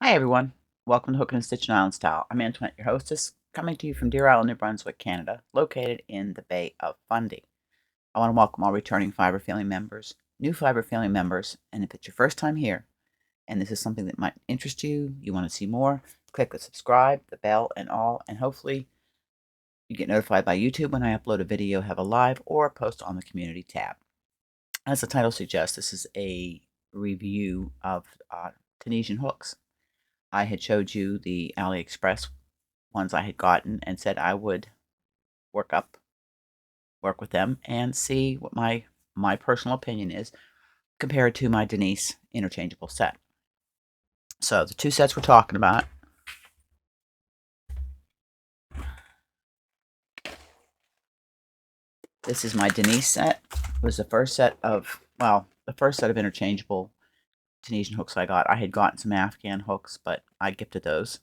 Hi everyone, welcome to Hook and Stitch Island Style. I'm Antoinette, your hostess, coming to you from Deer Island, New Brunswick, Canada, located in the Bay of Fundy. I want to welcome all returning Fiber family members, new Fiber family members, and if it's your first time here, and this is something that might interest you, you want to see more, click the subscribe, the bell, and all, and hopefully you get notified by YouTube when I upload a video, have a live, or post on the community tab. As the title suggests, this is a review of Tunisian hooks. I had showed you the AliExpress ones I had gotten and said I would work with them and see what my personal opinion is compared to my Denise interchangeable set. So the two sets we're talking about. This is my Denise set. It was the first set of, interchangeable Tunisian hooks I got. I had gotten some Afghan hooks, but I gifted those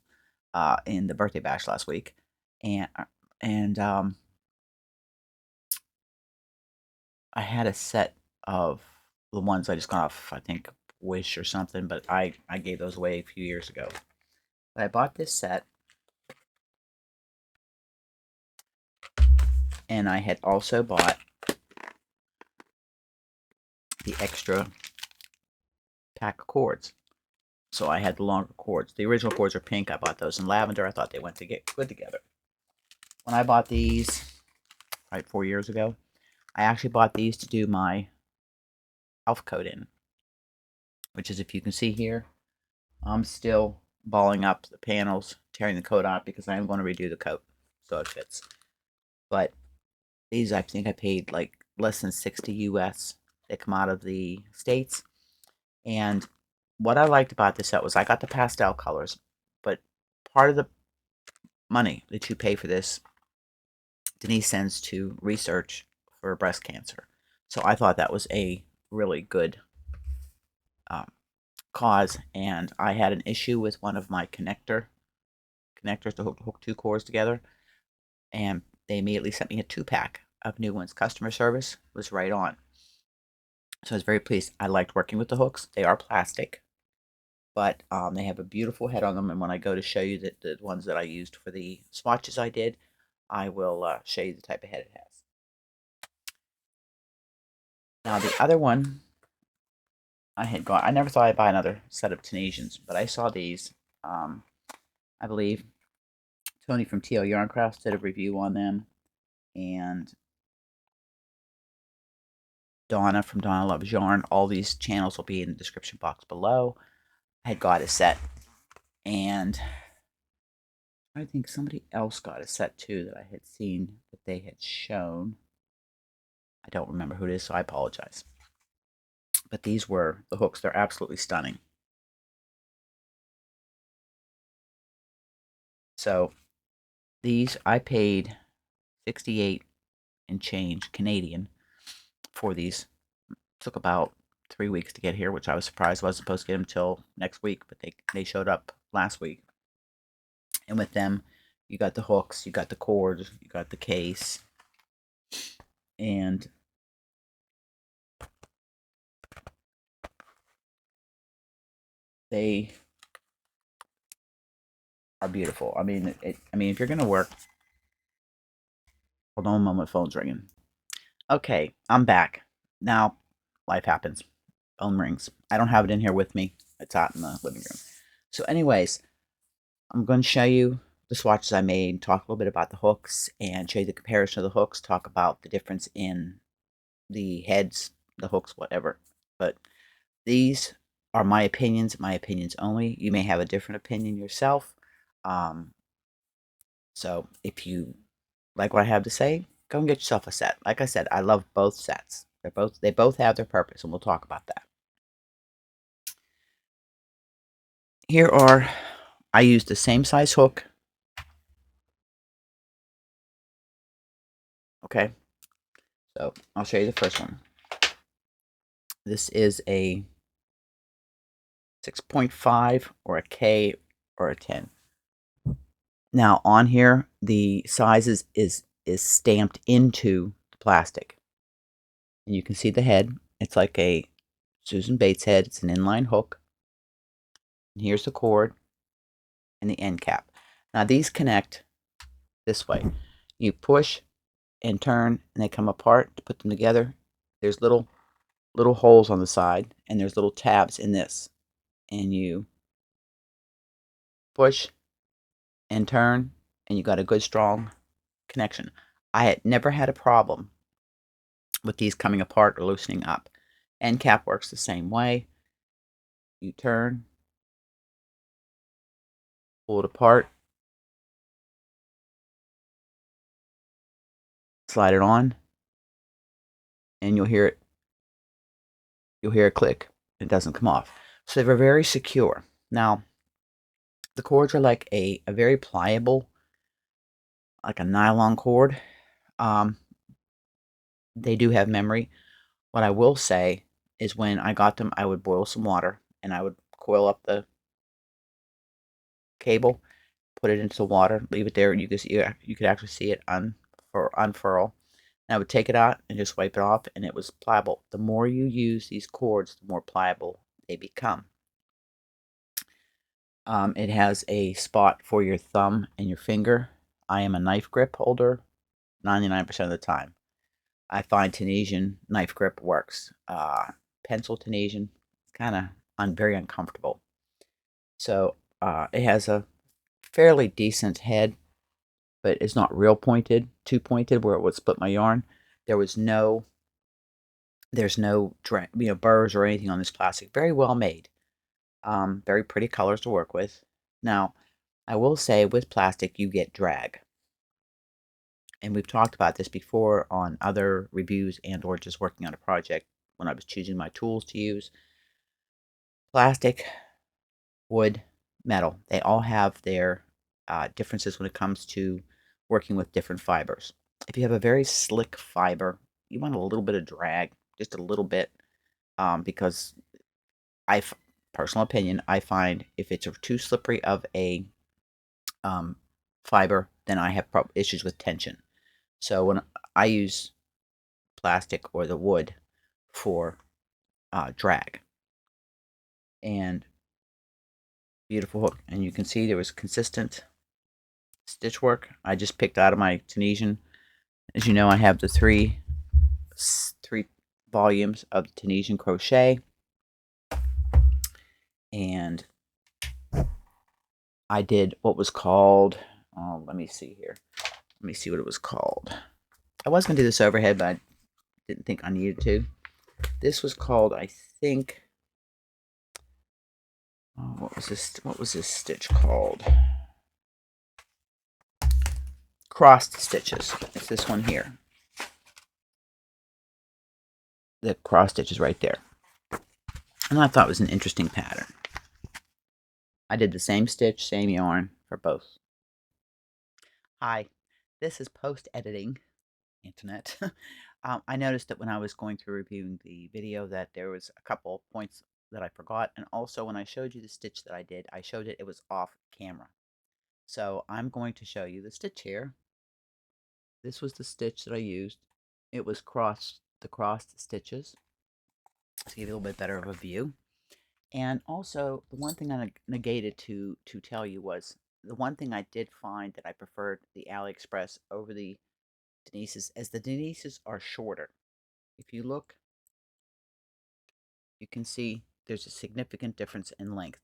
in the birthday bash last week. And I had a set of the ones I just got off, I think, Wish or something, but I gave those away a few years ago. But I bought this set, and I had also bought the extra pack of cords. So I had the longer cords. The original cords are pink. I bought those in lavender. I thought they went to get good together. When I bought these, 4 years ago, I actually bought these to do my elf coat in, which is, if you can see here, I'm still balling up the panels, tearing the coat out because I am going to redo the coat so it fits. But these, I think I paid like less than 60 US. They come out of the States. And what I liked about this set was I got the pastel colors, but part of the money that you pay for this, Denise sends to research for breast cancer. So I thought that was a really good cause. And I had an issue with one of my connectors to hook two cords together, and they immediately sent me a 2-pack of new ones. Customer service was right on. So I was very pleased. I liked working with the hooks. They are plastic, but they have a beautiful head on them. And when I go to show you the ones that I used for the swatches I did, I will show you the type of head it has. Now the other one I never thought I'd buy another set of Tunisians, but I saw these. I believe Tony from TL Yarncraft did a review on them, and Dawna from Dawna Loves Yarn. All these channels will be in the description box below. I had got a set, and I think somebody else got a set too that I had seen that they had shown. I don't remember who it is, so I apologize. But these were the hooks. They're absolutely stunning. So these, I paid 68 and change Canadian for these. It took about 3 weeks to get here, which I was surprised. I wasn't supposed to get them until next week, but they showed up last week. And with them, you got the hooks, you got the cord, you got the case, and they are beautiful. I mean, if you're gonna work, hold on a moment, phone's ringing. Okay, I'm back. Now, life happens. Phone rings. I don't have it in here with me. It's out in the living room. So, anyways, I'm going to show you the swatches I made, talk a little bit about the hooks, and show you the comparison of the hooks, talk about the difference in the heads, the hooks, whatever. But these are my opinions only. You may have a different opinion yourself. So if you like what I have to say, go and get yourself a set. Like I said, I love both sets. They both have their purpose, and we'll talk about that. Here are, I used the same size hook. Okay, so I'll show you the first one. This is a 6.5 or a K or a 10. Now on here, the sizes is stamped into the plastic, and you can see the head. It's like a Susan Bates head. It's an inline hook. And here's the cord. and the end cap. Now these connect this way. You push and turn, and they come apart to put them together. There's little holes on the side, and there's little tabs in this. And you push and turn, and you got a good strong connection. I had never had a problem with these coming apart or loosening up. End cap works the same way. You turn, pull it apart, slide it on, and you'll hear a click. It doesn't come off. So they're very secure. Now, the cords are like a very pliable, like a nylon cord. They do have memory. What I will say is when I got them, I would boil some water and I would coil up the cable, put it into the water, leave it there. You could actually see it unfurl. And I would take it out and just wipe it off, and it was pliable. The more you use these cords, the more pliable they become. It has a spot for your thumb and your finger. I am a knife grip holder 99% of the time. I find Tunisian knife grip works. Pencil Tunisian, kind of very uncomfortable. So it has a fairly decent head, but it's not real pointed, too pointed where it would split my yarn. There's no burrs or anything on this plastic. Very well made. Very pretty colors to work with. Now, I will say with plastic you get drag. And we've talked about this before on other reviews and or just working on a project when I was choosing my tools to use. Plastic, wood, metal, they all have their differences when it comes to working with different fibers. If you have a very slick fiber, you want a little bit of drag, just a little bit, because personal opinion, I find if it's too slippery of a fiber, then I have issues with tension. So when I use plastic or the wood for drag, and beautiful hook, and you can see there was consistent stitch work. I just picked out of my Tunisian. As you know, I have the three volumes of Tunisian crochet, and I did what was called, let me see here. Let me see what it was called. I was going to do this overhead, but I didn't think I needed to. This was called, I think, what was this stitch called? Crossed stitches. It's this one here. The cross stitch is right there. And I thought it was an interesting pattern. I did the same stitch, same yarn for both. Hi, this is post-editing, Internet. I noticed that when I was going through reviewing the video that there was a couple points that I forgot, and also when I showed you the stitch that I did, I showed it was off camera. So I'm going to show you the stitch here. This was the stitch that I used. It was the crossed stitches to give you a little bit better of a view. And also, the one thing I negated to tell you was the one thing I did find that I preferred the AliExpress over the Denise's, as the Denise's are shorter. If you look, you can see there's a significant difference in length.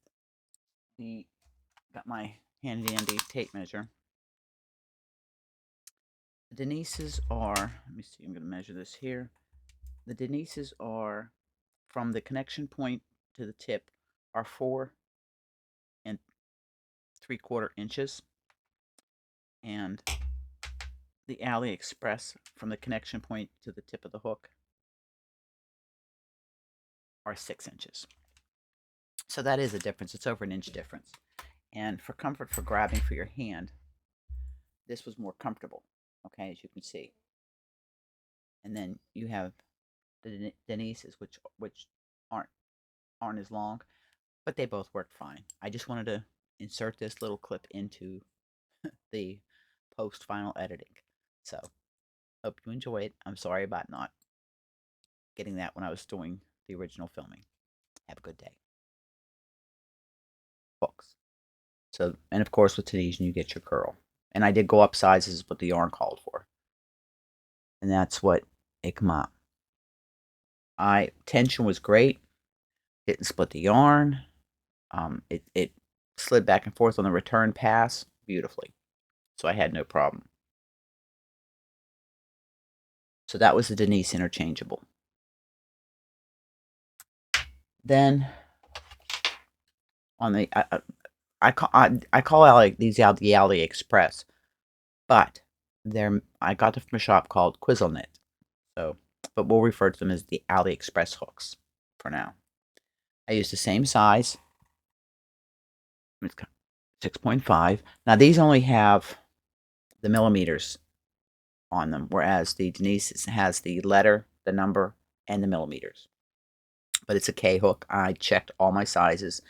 Got my handy dandy tape measure. The Denise's are, let me see, I'm going to measure this here. The Denise's are, from the connection point to the tip, are 4 3/4 inches. And the AliExpress, from the connection point to the tip of the hook, are 6 inches. So that is a difference. It's over an inch difference. And for comfort, for grabbing for your hand, this was more comfortable, okay, as you can see. And then you have the Denise's, which aren't as long, but they both work fine. I just wanted to insert this little clip into the post-final editing. So, hope you enjoy it. I'm sorry about not getting that when I was doing the original filming. Have a good day. Books. So, and of course with Tunisian you get your curl. And I did go up sizes what the yarn called for. And that's what it come out. Tension was great. Didn't split the yarn. It slid back and forth on the return pass beautifully. So I had no problem. So that was the Denise interchangeable. Then on the I call these out the AliExpress, but I got them from a shop called Quizzlenet. So, but we'll refer to them as the AliExpress hooks for now. I used the same size. It's 6.5. Now these only have the millimeters on them, whereas the Denise has the letter, the number, and the millimeters. But it's a K hook. I checked all my sizes.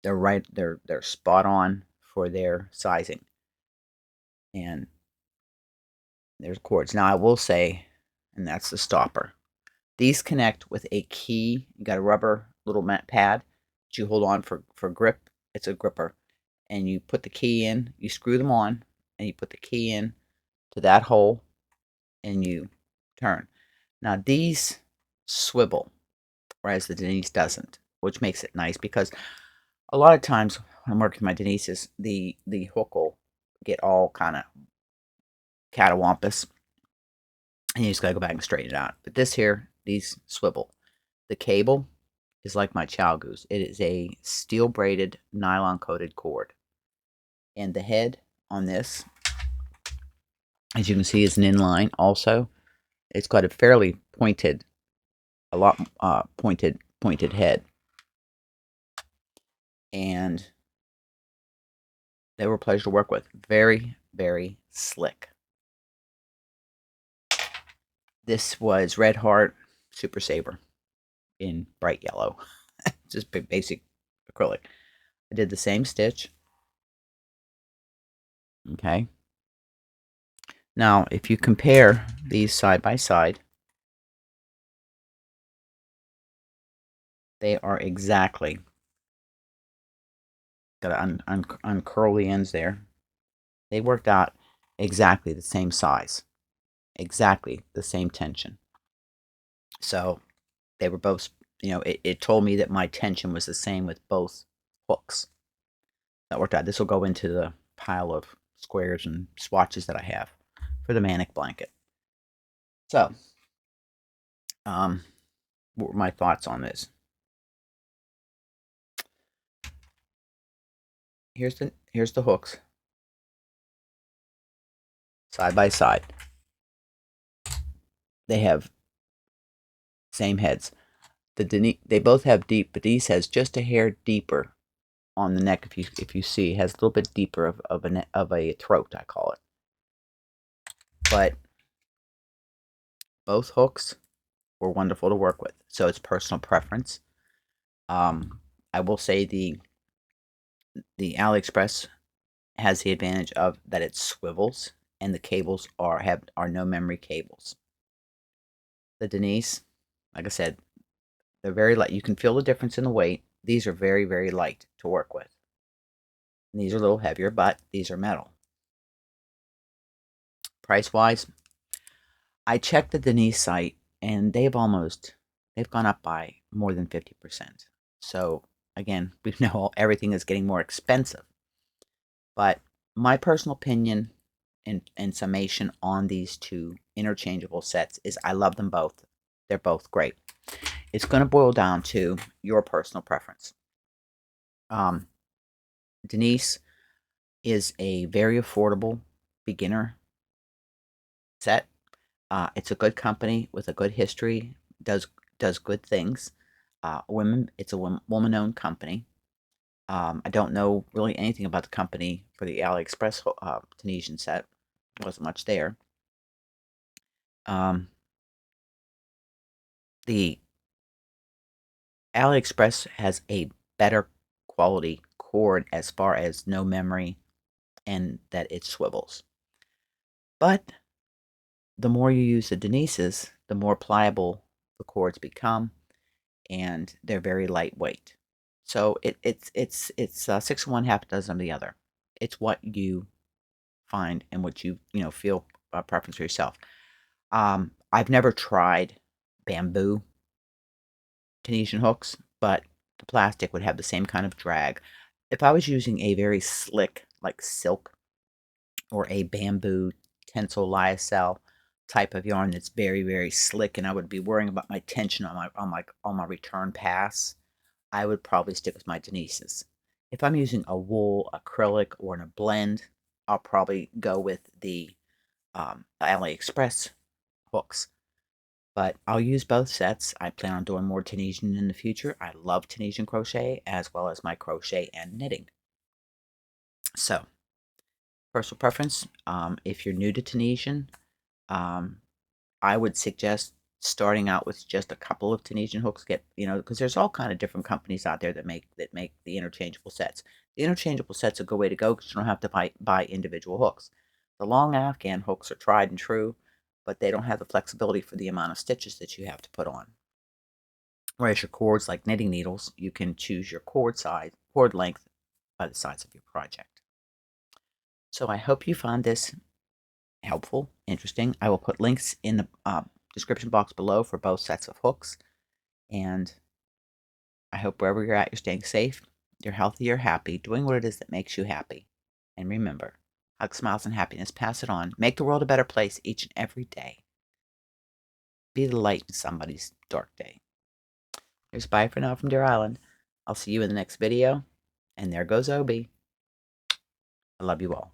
They're right. They're spot on for their sizing. And there's cords. Now I will say, and that's the stopper. These connect with a key. You got a rubber little mat pad that you hold on for grip. It's a gripper. And you put the key in, you screw them on, and you put the key in to that hole, and you turn. Now these swivel, whereas the Denise doesn't, which makes it nice because a lot of times when I'm working with my Denises, the hook will get all kind of catawampus, and you just gotta go back and straighten it out. But this here, these swivel. The cable is like my Chow Goose. It is a steel braided, nylon coated cord. And the head on this, as you can see, is an inline also. It's got a fairly pointed, pointed head. And they were a pleasure to work with. Very, very slick. This was Red Heart Super Saver in bright yellow. Just basic acrylic. I did the same stitch. Okay. Now, if you compare these side by side, they are exactly, gotta uncurl the ends there. They worked out exactly the same size, exactly the same tension. So they were both, it told me that my tension was the same with both hooks. That worked out. This will go into the pile of squares and swatches that I have for the Manic blanket. So, what were my thoughts on this? Here's the hooks side by side. They have same heads. They both have deep, but Denise has just a hair deeper on the neck. If you see, it has a little bit deeper of a throat, I call it. But both hooks were wonderful to work with. So it's personal preference. I will say the AliExpress has the advantage of that it swivels, and the cables are no memory cables. The Denise, like I said, they're very light. You can feel the difference in the weight. These are very, very light to work with. And these are a little heavier, but these are metal. Price-wise, I checked the Denise site, and they've gone up by more than 50%. So again, we know everything is getting more expensive. But my personal opinion and summation on these two interchangeable sets is I love them both. They're both great. It's going to boil down to your personal preference. Denise is a very affordable beginner set. It's a good company with a good history, does good things. It's a woman-owned company. I don't know really anything about the company for the AliExpress Tunisian set. Wasn't much there. The AliExpress has a better quality cord as far as no memory and that it swivels. But the more you use the Denises, the more pliable the cords become, and they're very lightweight. So it's 6 of one, half a dozen of the other. It's what you find and what you feel preference for yourself. I've never tried bamboo Tunisian hooks, but the plastic would have the same kind of drag. If I was using a very slick, like silk or a bamboo tensile lyocell type of yarn that's very, very slick, and I would be worrying about my tension on my return pass, I would probably stick with my Denise's. If I'm using a wool, acrylic, or in a blend, I'll probably go with the AliExpress hooks. But I'll use both sets. I plan on doing more Tunisian in the future. I love Tunisian crochet as well as my crochet and knitting. So, personal preference, if you're new to Tunisian, um, I would suggest starting out with just a couple of Tunisian hooks. Because there's all kind of different companies out there that make the interchangeable sets. The interchangeable sets are a good way to go because you don't have to buy individual hooks. The long Afghan hooks are tried and true, but they don't have the flexibility for the amount of stitches that you have to put on. Whereas your cords, like knitting needles, you can choose your cord length by the size of your project. So I hope you found this helpful, interesting. I will put links in the description box below for both sets of hooks. And I hope wherever you're at, you're staying safe, you're healthy, you're happy, doing what it is that makes you happy. And remember, hug, smiles, and happiness. Pass it on. Make the world a better place each and every day. Be the light in somebody's dark day. Here's bye for now from Deer Island. I'll see you in the next video. And there goes Obi. I love you all.